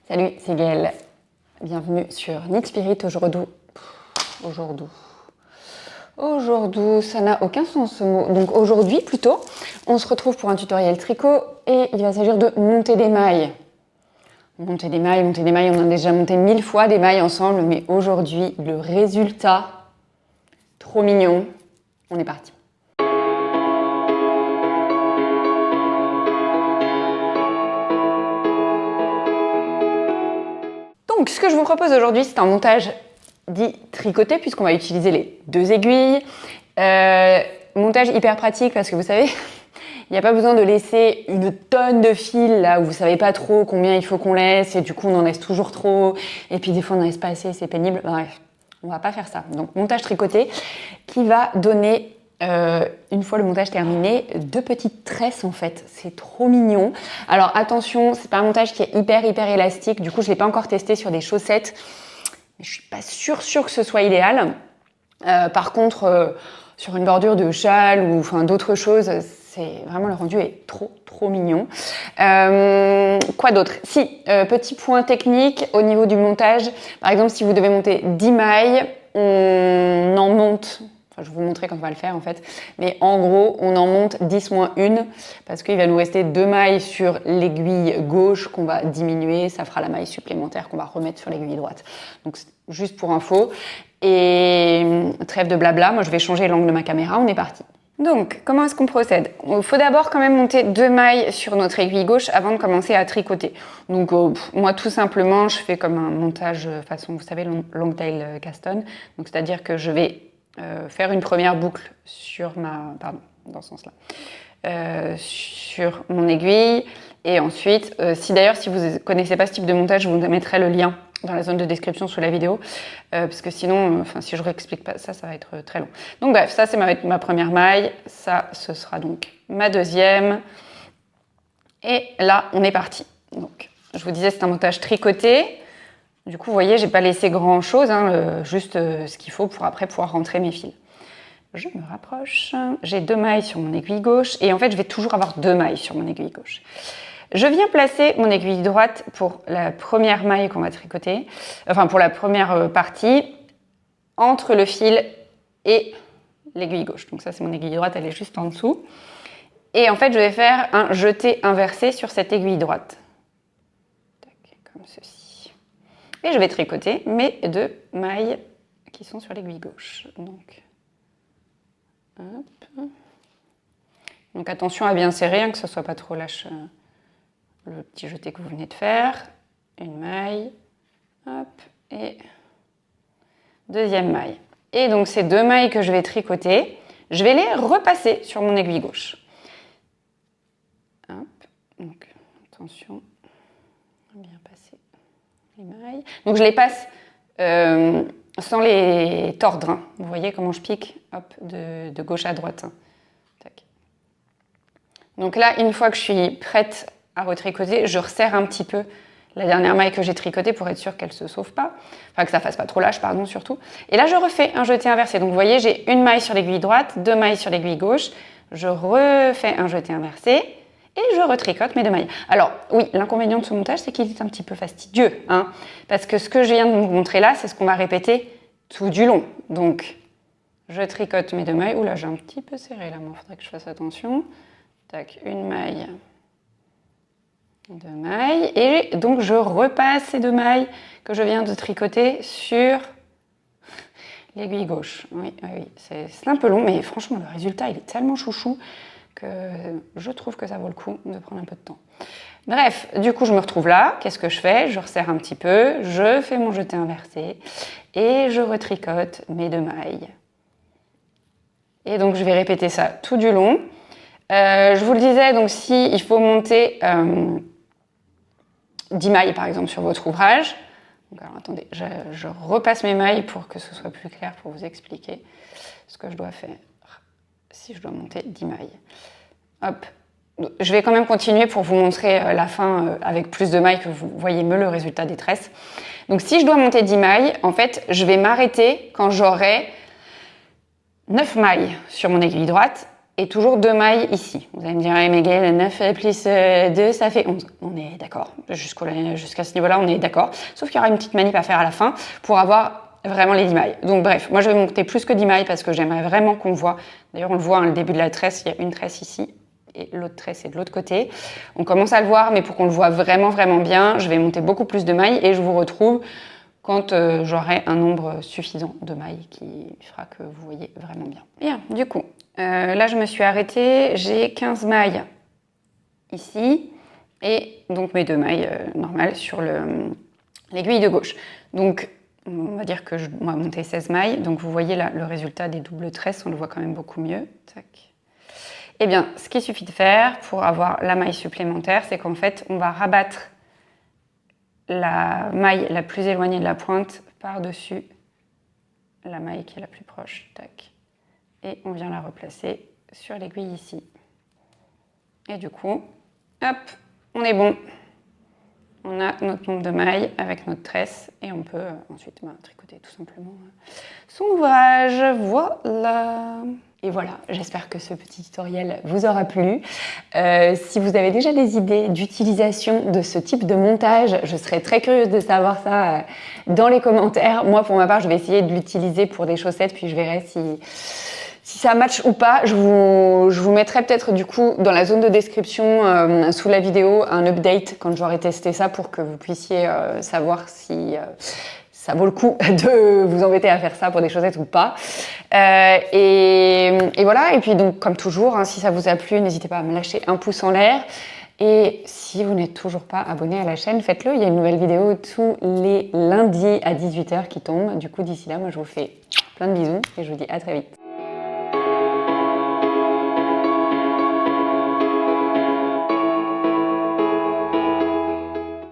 Salut, c'est Gaëlle. Bienvenue sur Knit Spirit. Aujourd'hui, ça n'a aucun sens ce mot. Donc aujourd'hui plutôt, on se retrouve pour un tutoriel tricot et il va s'agir de monter des mailles. Monter des mailles, on a déjà monté 1000 fois des mailles ensemble, mais aujourd'hui, le résultat, trop mignon, on est parti. Donc, ce que je vous propose aujourd'hui, c'est un montage dit tricoté, puisqu'on va utiliser les deux aiguilles. Montage hyper pratique, parce que vous savez, il n'y a pas besoin de laisser une tonne de fils, là où vous ne savez pas trop combien il faut qu'on laisse, et du coup, on en laisse toujours trop, et puis des fois, on n'en laisse pas assez, c'est pénible. Bref, on ne va pas faire ça. Donc, montage tricoté, qui va donner... une fois le montage terminé, deux petites tresses en fait, c'est trop mignon. Alors attention, c'est pas un montage qui est hyper élastique, du coup je l'ai pas encore testé sur des chaussettes, mais je suis pas sûre que ce soit idéal. Par contre, sur une bordure de châle ou enfin d'autres choses, c'est vraiment, le rendu est trop mignon. Quoi d'autre? Si, petit point technique au niveau du montage, par exemple si vous devez monter 10 mailles, on en monte. Enfin, je vais vous montrer quand on va le faire en fait. Mais en gros, on en monte 10 moins 1 parce qu'il va nous rester 2 mailles sur l'aiguille gauche qu'on va diminuer. Ça fera la maille supplémentaire qu'on va remettre sur l'aiguille droite. Donc, juste pour info. Et trêve de blabla, moi je vais changer l'angle de ma caméra. On est parti. Donc, comment est-ce qu'on procède? Il faut d'abord quand même monter 2 mailles sur notre aiguille gauche avant de commencer à tricoter. Donc, moi tout simplement, je fais comme un montage façon, vous savez, long tail Caston. Donc, c'est-à-dire que je vais faire une première boucle sur sur mon aiguille, et ensuite, si vous connaissez pas ce type de montage, je vous mettrai le lien dans la zone de description sous la vidéo, parce que sinon, si je ne réexplique pas ça, ça va être très long. Donc bref, ça c'est ma première maille, ça ce sera donc ma deuxième, et là on est parti. Donc, je vous disais, c'est un montage tricoté. Du coup, vous voyez, j'ai pas laissé grand chose, juste ce qu'il faut pour après pouvoir rentrer mes fils. Je me rapproche. J'ai 2 mailles sur mon aiguille gauche et en fait, je vais toujours avoir 2 mailles sur mon aiguille gauche. Je viens placer mon aiguille droite pour la première maille qu'on va tricoter, enfin pour la première partie, entre le fil et l'aiguille gauche. Donc ça, c'est mon aiguille droite, elle est juste en dessous. Et en fait, je vais faire un jeté inversé sur cette aiguille droite. Comme ceci. Et je vais tricoter mes 2 mailles qui sont sur l'aiguille gauche. Donc attention à bien serrer, que ce ne soit pas trop lâche le petit jeté que vous venez de faire. Une maille, hop, et deuxième maille. Et donc ces 2 mailles que je vais tricoter, je vais les repasser sur mon aiguille gauche. Hop, donc attention, bien passer les mailles. Donc je les passe sans les tordre. Vous voyez comment je pique, hop, de gauche à droite. Tac. Donc là, une fois que je suis prête à retricoter, je resserre un petit peu la dernière maille que j'ai tricotée pour être sûre qu'elle ne se sauve pas. Enfin, que ça ne fasse pas trop lâche, pardon, surtout. Et là, je refais un jeté inversé. Donc vous voyez, j'ai une maille sur l'aiguille droite, 2 mailles sur l'aiguille gauche. Je refais un jeté inversé. Et je retricote mes 2 mailles. Alors oui, l'inconvénient de ce montage, c'est qu'il est un petit peu fastidieux, parce que ce que je viens de vous montrer là, c'est ce qu'on va répéter tout du long. Donc, je tricote mes 2 mailles. Oula, j'ai un petit peu serré là, mais il faudrait que je fasse attention. Tac, une maille, 2 mailles. Et donc, je repasse ces 2 mailles que je viens de tricoter sur l'aiguille gauche. Oui, c'est un peu long, mais franchement, le résultat, il est tellement chouchou que je trouve que ça vaut le coup de prendre un peu de temps. Bref, du coup, je me retrouve là. Qu'est-ce que je fais? Je resserre un petit peu, je fais mon jeté inversé et je retricote mes 2 mailles. Et donc, je vais répéter ça tout du long. Je vous le disais, donc si il faut monter 10 mailles, par exemple, sur votre ouvrage. Donc, alors, attendez, je repasse mes mailles pour que ce soit plus clair pour vous expliquer ce que je dois faire. Si je dois monter 10 mailles. Hop. Je vais quand même continuer pour vous montrer la fin avec plus de mailles, que vous voyez mieux le résultat des tresses. Donc si je dois monter 10 mailles, en fait, je vais m'arrêter quand j'aurai 9 mailles sur mon aiguille droite Et toujours 2 mailles ici. Vous allez me dire, hey, Megan, 9 plus 2, ça fait 11. On est d'accord. Jusqu'à ce niveau-là, on est d'accord. Sauf qu'il y aura une petite manip à faire à la fin pour avoir vraiment les 10 mailles. Donc bref, moi je vais monter plus que 10 mailles parce que j'aimerais vraiment qu'on voit. D'ailleurs, on le voit, hein, le début de la tresse, il y a une tresse ici et l'autre tresse est de l'autre côté. On commence à le voir, mais pour qu'on le voit vraiment, vraiment bien, je vais monter beaucoup plus de mailles et je vous retrouve quand j'aurai un nombre suffisant de mailles qui fera que vous voyez vraiment bien. Bien, du coup, là je me suis arrêtée, j'ai 15 mailles ici et donc mes 2 mailles normales sur l'aiguille de gauche. Donc on va dire que je vais monter 16 mailles, donc vous voyez là le résultat des doubles tresses, on le voit quand même beaucoup mieux. Tac. Eh bien, ce qu'il suffit de faire pour avoir la maille supplémentaire, c'est qu'en fait on va rabattre la maille la plus éloignée de la pointe par-dessus la maille qui est la plus proche. Tac. Et on vient la replacer sur l'aiguille ici. Et du coup, hop, on est bon. On a notre nombre de mailles avec notre tresse et on peut ensuite tricoter tout simplement son ouvrage. Voilà. Et voilà, j'espère que ce petit tutoriel vous aura plu. Si vous avez déjà des idées d'utilisation de ce type de montage, je serais très curieuse de savoir ça dans les commentaires. Moi, pour ma part, je vais essayer de l'utiliser pour des chaussettes, puis je verrai si ça match ou pas. Je vous mettrai peut-être du coup dans la zone de description sous la vidéo un update quand j'aurai testé ça pour que vous puissiez savoir si ça vaut le coup de vous embêter à faire ça pour des chaussettes ou pas. Et voilà, et puis donc comme toujours, hein, si ça vous a plu, n'hésitez pas à me lâcher un pouce en l'air. Et si vous n'êtes toujours pas abonné à la chaîne, faites-le, il y a une nouvelle vidéo tous les lundis à 18 h qui tombe. Du coup, d'ici là, moi je vous fais plein de bisous et je vous dis à très vite.